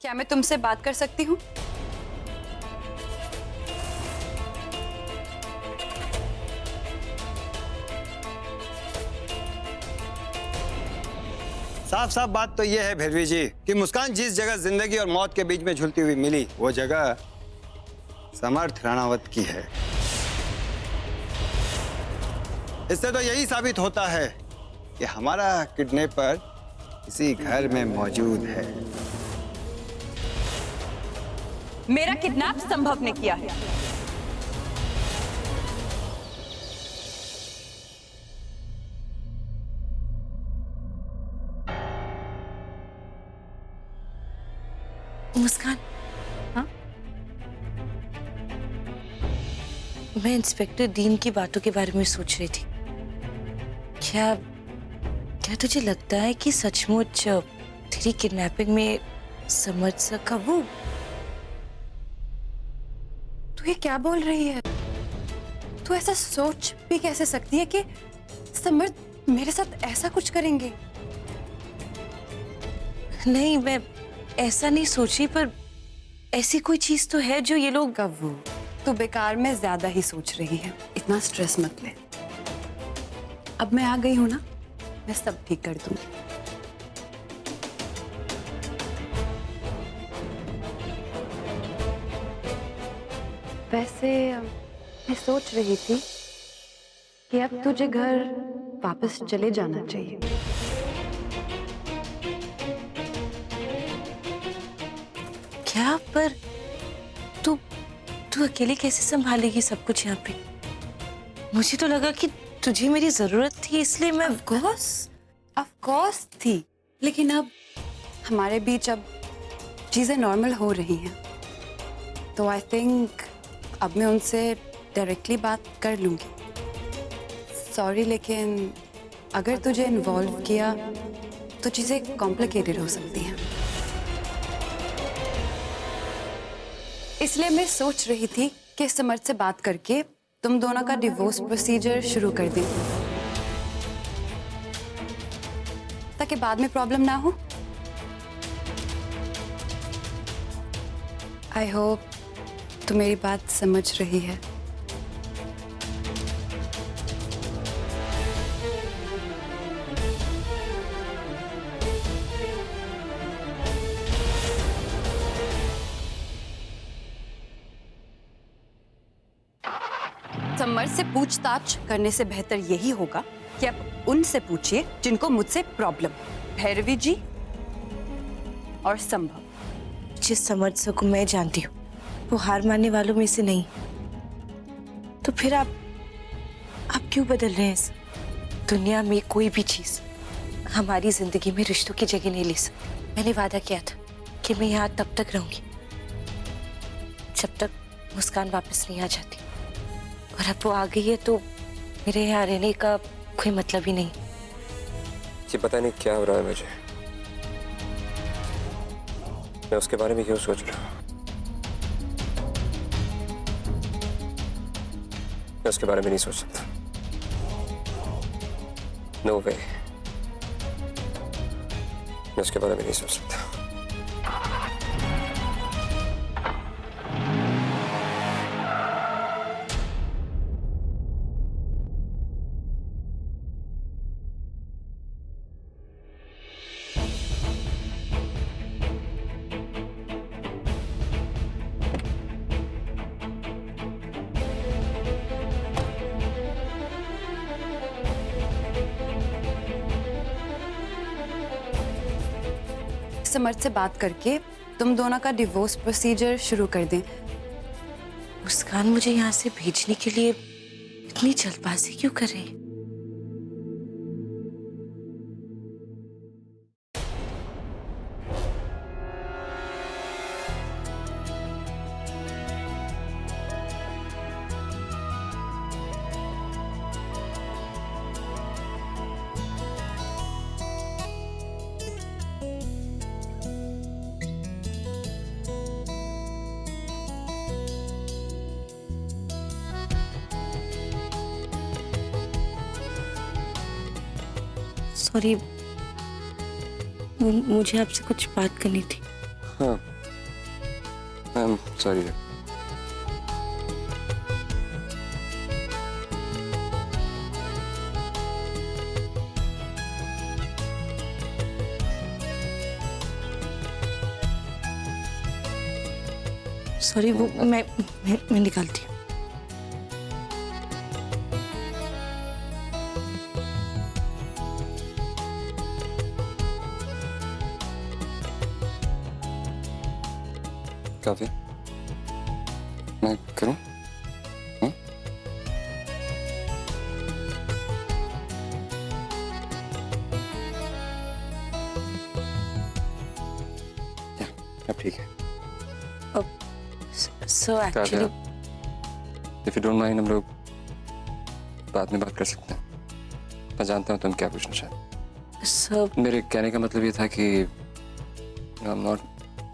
क्या मैं तुमसे बात कर सकती हूँ? साफ साफ बात तो यह है भैरवी जी कि मुस्कान जिस जगह जिंदगी और मौत के बीच में झूलती हुई मिली, वो जगह समर्थ राणावत की है। इससे तो यही साबित होता है कि हमारा किडनैपर इसी घर में मौजूद है। मेरा किडनैप संभव ने किया है। मुस्कान, हाँ? मैं इंस्पेक्टर डीन की बातों के बारे में सोच रही थी। क्या क्या तुझे लगता है कि सचमुच तेरी किडनैपिंग में समझ सका वो? तू ये क्या बोल रही है? तू ऐसा सोच भी कैसे सकती है कि समर्थ मेरे साथ ऐसा कुछ करेंगे? नहीं, मैं ऐसा नहीं सोच रही, पर ऐसी कोई चीज तो है जो ये लोग। कव्वू, तू बेकार में ज्यादा ही सोच रही है। इतना स्ट्रेस मत ले। अब मैं आ गई हूं ना, मैं सब ठीक कर दूंगी। वैसे मैं सोच रही थी कि अब तुझे घर वापस चले जाना चाहिए। क्या? पर तू तू अकेले कैसे संभालेगी सब कुछ यहाँ पे? मुझे तो लगा कि तुझे मेरी जरूरत थी, इसलिए मैं। ऑफ कोर्स थी, लेकिन अब हमारे बीच अब चीजें नॉर्मल हो रही हैं, तो आई थिंक अब मैं उनसे डायरेक्टली बात कर लूंगी। सॉरी, लेकिन अगर तुझे इन्वॉल्व किया तो चीजें कॉम्प्लिकेटेड हो सकती हैं। इसलिए मैं सोच रही थी कि समर्थ से बात करके तुम दोनों का डिवोर्स प्रोसीजर शुरू कर दें, ताकि बाद में प्रॉब्लम ना हो। आई होप तू मेरी बात समझ रही है। समर्थ से पूछताछ करने से बेहतर यही होगा कि आप उनसे पूछिए जिनको मुझसे प्रॉब्लम, भैरवी जी और संभव। जिस समझ सकूं मैं जानती हूँ, वो हार मानने वालों में से नहीं। तो फिर आप क्यों बदल रहे हैं? इस दुनिया में कोई भी चीज हमारी जिंदगी में रिश्तों की जगह नहीं ले सकती। मैंने वादा किया था कि मैं यहाँ तब तक रहूंगी जब तक मुस्कान वापस नहीं आ जाती, और अब वो आ गई है तो मेरे यहाँ रहने का कोई मतलब ही नहीं। ये पता नहीं क्या हो रहा है मुझे। मैं उसके बारे में क्यों सोच रहा हूँ? मैं उसके बारे में नहीं सोच सकता। नो वे, मैं उसके बारे में नहीं सोच सकता। समर्थ से बात करके तुम दोनों का डिवोर्स प्रोसीजर शुरू कर दें। मुस्कान मुझे यहाँ से भेजने के लिए इतनी जल्दबाजी क्यों कर रही है? सॉरी, मुझे आपसे कुछ बात करनी थी। हाँ, सॉरी। सॉरी, वो मैं निकालती हूँ। काव्या, मैं करूं? या, अब ठीक है। So actually if you don't mind, हम लोग बाद में बात कर सकते हैं। मैं जानता हूँ तुम क्या पूछना चाहते। सर, मेरे कहने का मतलब ये था कि I'm not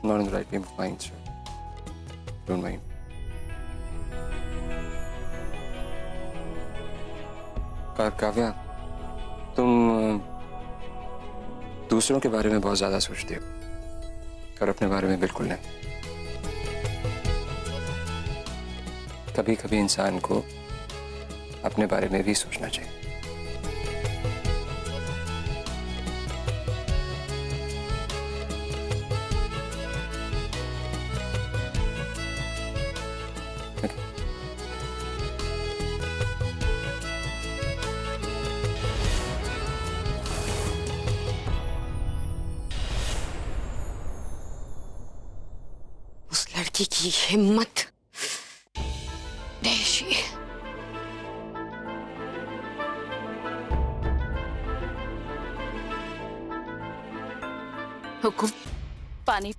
in the right frame of mind, so don't mind. Kavya, तुम दूसरों के बारे में बहुत ज्यादा सोचती हो और अपने बारे में बिल्कुल नहीं। कभी कभी इंसान को अपने बारे में भी सोचना चाहिए। उस लड़की की हिम्मत देशी। हुकुम, पानी।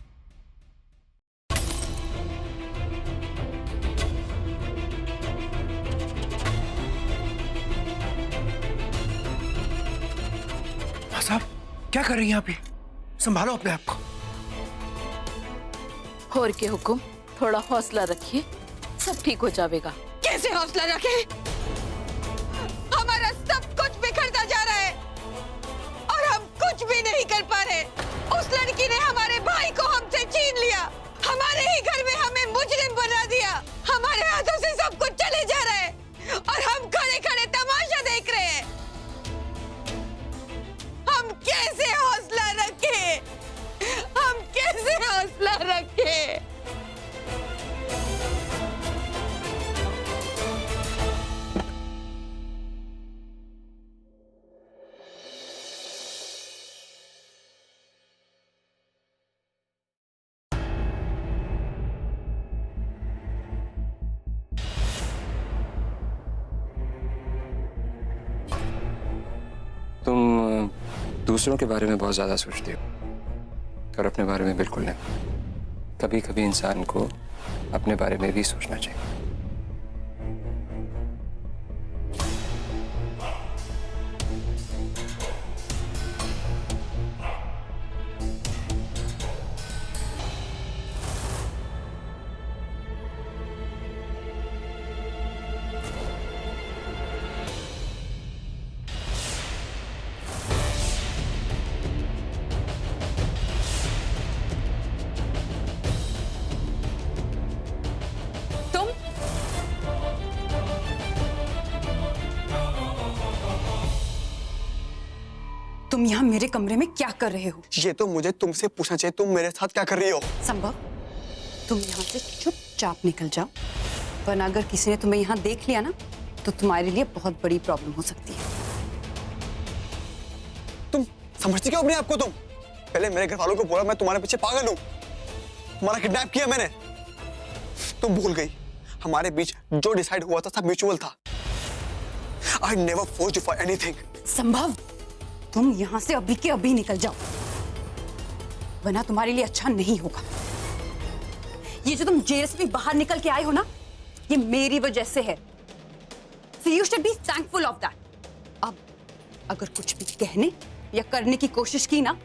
साहब, क्या कर रही हैं यहाँ पे? संभालो अपने आप को। और के हुकुम, थोड़ा हौसला रखिए, सब ठीक हो जाएगा। कैसे हौसला रखे? हमारा सब कुछ बिखरता जा रहा है और हम कुछ भी नहीं कर पा रहे। उस लड़की ने हमारे भाई को हमसे छीन लिया, हमारे ही घर में हमें मुजरिम बना दिया। हमारे हाथों से सब कुछ चले जा रहा है और हम खड़े खड़े तमाशा देख रहे हैं। हम कैसे हौसला रखें? हम कैसे हौसला रखें? तुम दूसरों के बारे में बहुत ज्यादा सोचती हो और अपने बारे में बिल्कुल नहीं। कभी कभी इंसान को अपने बारे में भी सोचना चाहिए। तुम यहाँ मेरे कमरे में क्या कर रहे हो? ये तो मुझे तुमसे पूछना चाहिए, तुम मेरे साथ क्या कर रही हो? संभव, तुम यहाँ से चुपचाप निकल जाओ, वरना अगर किसी ने तुम्हें यहाँ देख लिया ना तो तुम्हारे लिए बहुत बड़ी प्रॉब्लम हो सकती है। तुम समझती क्यों अपने आप को? तुम पहले मेरे घर वालों को बोला मैं तुम्हारे पीछे पागल हूँ, तुम्हारा किडनैप किया मैंने। तुम भूल गई हमारे बीच जो डिसाइड हुआ था सब म्यूचुअल था। I never forced you for anything. संभव, तुम यहाँ से अभी के अभी निकल जाओ, वरना तुम्हारे लिए अच्छा नहीं होगा। ये जो तुम जेल से भी बाहर निकल के आए हो ना, ये मेरी वजह से है। So you should be thankful of that. अब अगर कुछ भी कहने या करने की कोशिश की ना,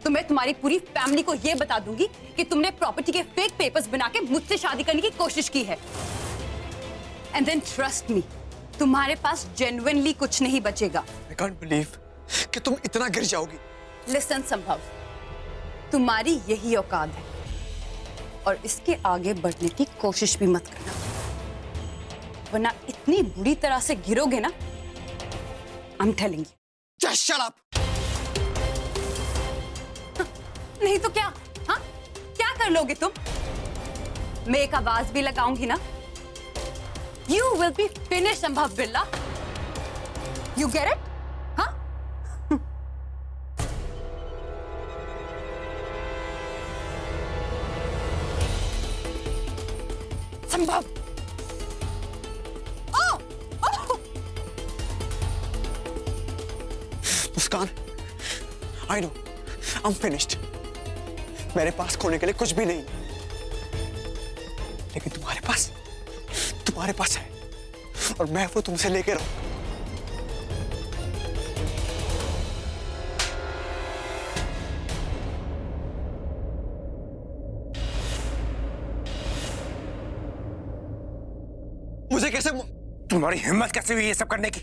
तो मैं तुम्हारी पूरी फैमिली को ये बता दूंगी कि तुमने प्रॉपर्टी के फेक पेपर्स बना के मुझसे शादी करने की कोशिश की है। And then trust me, तुम्हारे पास जेन्युइनली कुछ नहीं बचेगा। I can't believe कि तुम इतना गिर जाओगी। लिसन संभव, तुम्हारी यही औकात है। और इसके आगे बढ़ने की कोशिश भी मत करना, वरना इतनी बुरी तरह से गिरोगे ना, I am telling you. Just shut up! नहीं तो क्या? हाँ, क्या कर लोगे तुम? मैं एक आवाज भी लगाऊंगी ना, यू विल बी फिनिश संभव बिरला। You get it? हाँ? संभव। ओह, ओह। मुस्कान, I know, I'm finished. मेरे पास खोने के लिए कुछ भी नहीं, लेकिन तुम्हारे पास है, और मैं वो तुमसे लेके रहूं। मुझे कैसे तुम्हारी हिम्मत कैसे हुई ये सब करने की?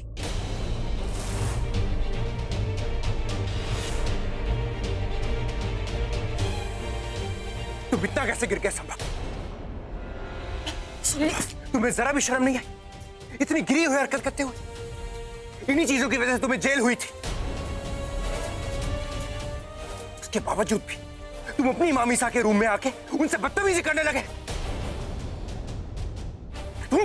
तुम इतना कैसे गिर गया संभव? तुम्हें जरा भी शर्म नहीं आई इतनी गिरी हुई हरकत करते हुए? इन्हीं चीजों की वजह से तुम्हें जेल हुई थी। उसके बावजूद भी तुम अपनी मामीसा के रूम में आके उनसे बदतमीजी करने लगे। तुम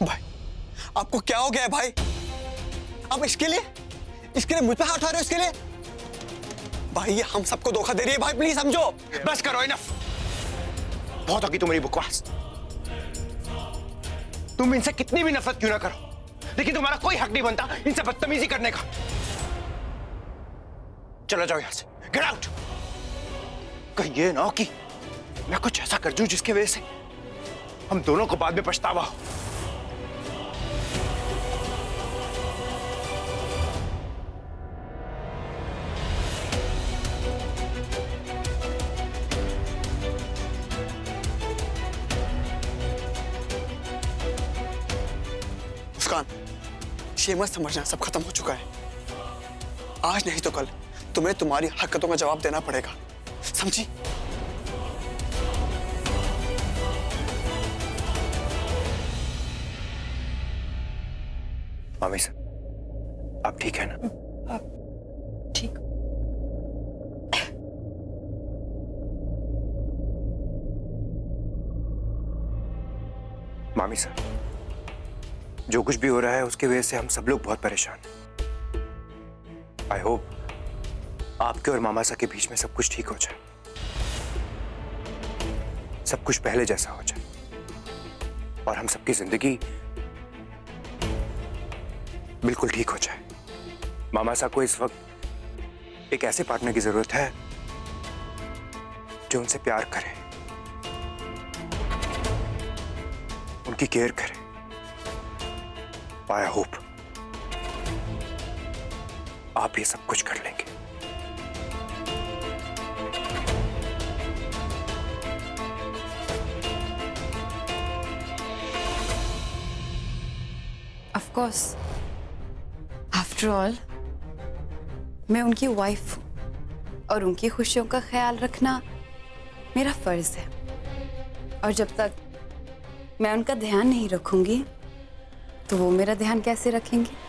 भाई, आपको क्या हो गया है भाई? आप इसके लिए मुझ पे हाथ उठा रहे हो? इसके लिए भाई, ये हम सबको धोखा दे रही है भाई, प्लीज समझो। बस करो, इनफ। बहुत होगी तुम्हारी बकवास। तुम इनसे कितनी भी नफरत क्यों ना करो, लेकिन तुम्हारा कोई हक नहीं बनता इनसे बदतमीजी करने का। चलो जाओ यहां से, गेट आउट। कहीं ये ना हो कि मैं कुछ ऐसा कर दूं जिसकी वजह से हम दोनों को बाद में पछतावा हो। मुस्कान, ये मत समझना सब खत्म हो चुका है। आज नहीं तो कल तुम्हें तुम्हारी हरकतों का जवाब देना पड़ेगा, समझी? मामी सर, आप ठीक है ना? ठीक। मामी सर, जो कुछ भी हो रहा है उसकी वजह से हम सब लोग बहुत परेशान हैं। आई होप आपके और मामा सा के बीच में सब कुछ ठीक हो जाए, सब कुछ पहले जैसा हो जाए, और हम सबकी जिंदगी बिल्कुल ठीक हो जाए। मामा सा को इस वक्त एक ऐसे पार्टनर की जरूरत है जो उनसे प्यार करे, उनकी केयर करे। आई होप आप ये सब कुछ कर लेंगे। ऑफ कोर्स, आफ्टर ऑल मैं उनकी वाइफ हूं और उनकी खुशियों का ख्याल रखना मेरा फर्ज है। और जब तक मैं उनका ध्यान नहीं रखूंगी तो वो मेरा ध्यान कैसे रखेंगे?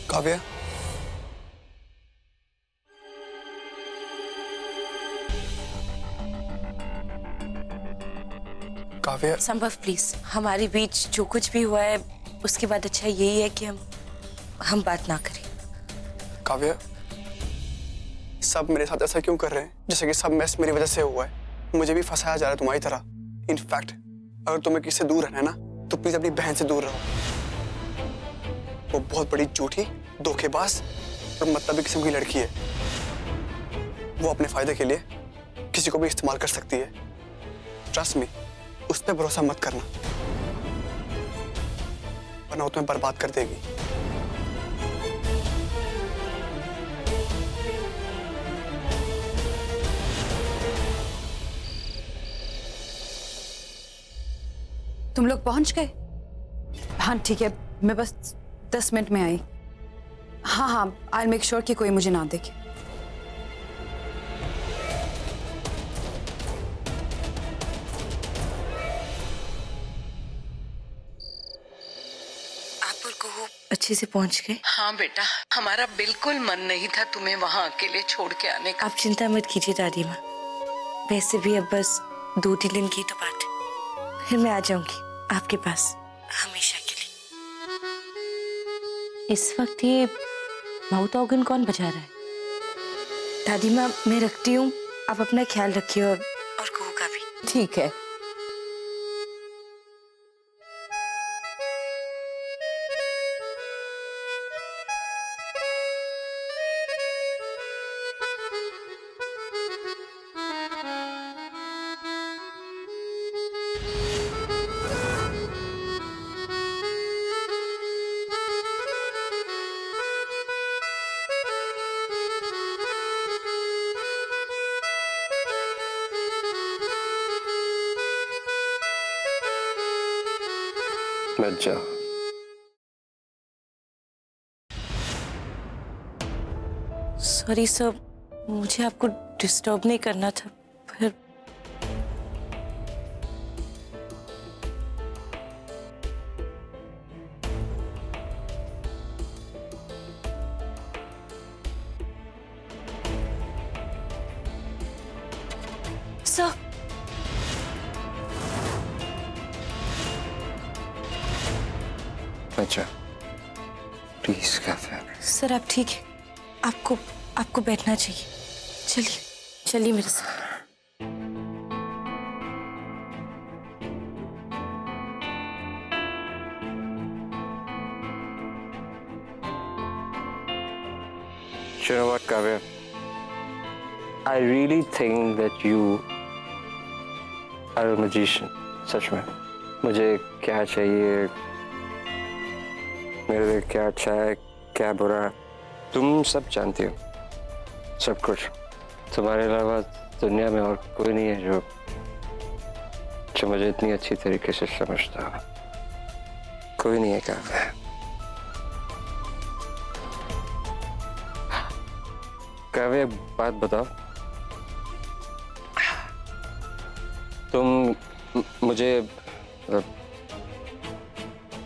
काव्या, काव्या, संभव प्लीज, हमारे बीच जो कुछ भी हुआ है उसके बाद अच्छा यही है कि हम बात ना करें। काव्या, सब मेरे साथ ऐसा क्यों कर रहे हैं जैसे कि सब मैस मेरी वजह से हुआ है? मुझे भी फंसाया जा रहा है तुम्हारी तरह। इनफैक्ट अगर तुम्हें किसी से दूर रहना है ना तो प्लीज अपनी बहन से दूर रहो। वो बहुत बड़ी झूठी, धोखेबाज और मतलबी किस्म की लड़की है। वो अपने फायदे के लिए किसी को भी इस्तेमाल कर सकती है। ट्रस्ट मी, उस पर भरोसा मत करना, वरना वो तुम्हें बर्बाद कर देगी। तुम लोग पहुंच गए? हाँ ठीक है, मैं बस 10 मिनट में आई। हाँ हाँ, आई मेक श्योर कि कोई मुझे ना देखे। आप और कुहू अच्छे से पहुंच गए? हाँ बेटा, हमारा बिल्कुल मन नहीं था तुम्हें वहां अकेले छोड़ के आने का। आप चिंता मत कीजिए दादी माँ, वैसे भी अब बस 2-3 दिन की तो बात है, फिर मैं आ जाऊंगी आपके पास हमेशा के लिए। इस वक्त ये माउथ ऑर्गन कौन बजा रहा है? दादी माँ मैं रखती हूँ, आप अपना ख्याल रखिए और कुहू का भी। ठीक है। मत जाओ। सॉरी सर, मुझे आपको डिस्टर्ब नहीं करना था, फिर सर अच्छा प्लीज कैफे। सर आप ठीक है? आपको बैठना चाहिए। चलिए मेरे साथ। You know what, Kavya? I really think that you are a magician. सच में मुझे क्या चाहिए, मेरे लिए क्या अच्छा है क्या बुरा, तुम सब जानती हो, सब कुछ। तुम्हारे अलावा दुनिया में और कोई नहीं है जो मुझे इतनी अच्छी तरीके से समझता हो। कोई नहीं है काव्या। काव्या एक बात बताओ, तुम मुझे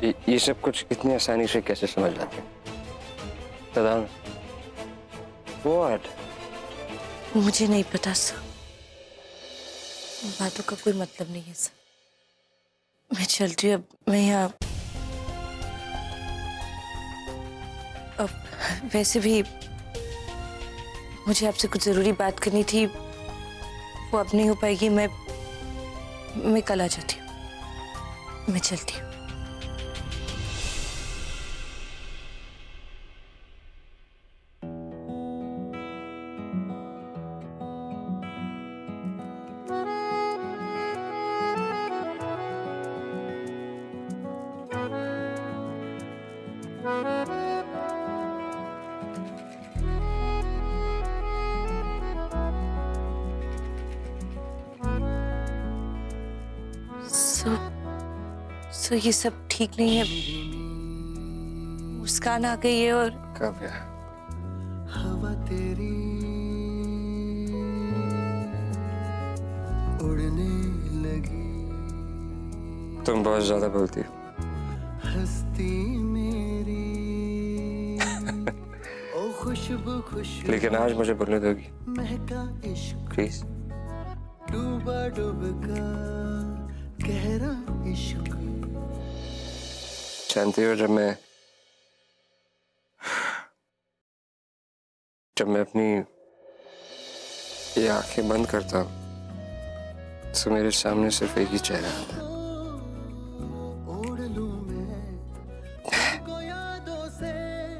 ये सब कुछ इतनी आसानी से कैसे समझ जाते? बताओ। What? मुझे नहीं पता सर, बातों का कोई मतलब नहीं है सर। मैं चलती हूँ अब, मैं यहाँ अब वैसे भी मुझे आपसे कुछ जरूरी बात करनी थी, वो अब नहीं हो पाएगी। मैं कल आ जाती हूँ, मैं चलती हूँ। सो ये सब ठीक नहीं है, मुस्कान आ गई है और काव्या हवा तेरी उड़ने लगी, तुम बहुत ज्यादा बोलती हो। हस्ती मेरी ओ खुशबू खुशबू, लेकिन आज मुझे बोलने दोगी महका इश्क प्लीज? डूबा डूबका गहरा इश्क। जानती हो जब मैं अपनी ये आंखें बंद करता हूँ तो मेरे सामने सिर्फ एक ही चेहरा आता है। ओढ़ लूं मैं तुमको यादों से,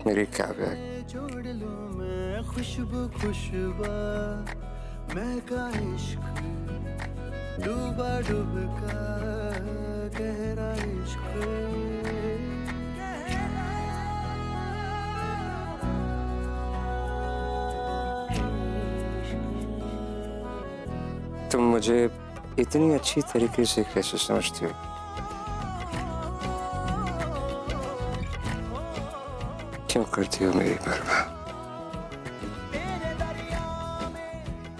मेरी काव्या। जोड़ लूं मैं खुशबू खुशबा महका इश्क डूबा डूबका तुम मुझे इतनी अच्छी तरीके से कैसे समझती हो? क्यों करती हो मेरी परवाह?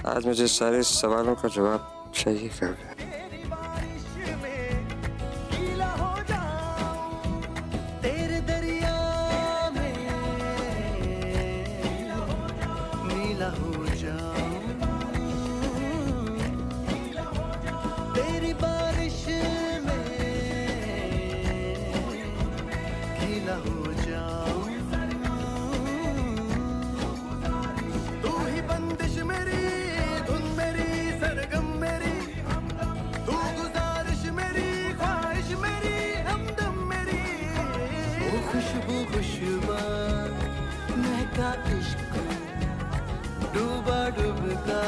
आज मुझे सारे सवालों का जवाब चाहिए कर। तेरे दरिया में नीला हो जाऊं, तेरी बारिश में गीला हो जाऊं, तू ही बंदिश मेरी, धुन मेरी, सरगम मेरी, तू गुजारिश मेरी, ख्वाहिश मेरी, हमदम मेरी। ओ खुशबू खुशबा महका इश्क, डूबा डूबता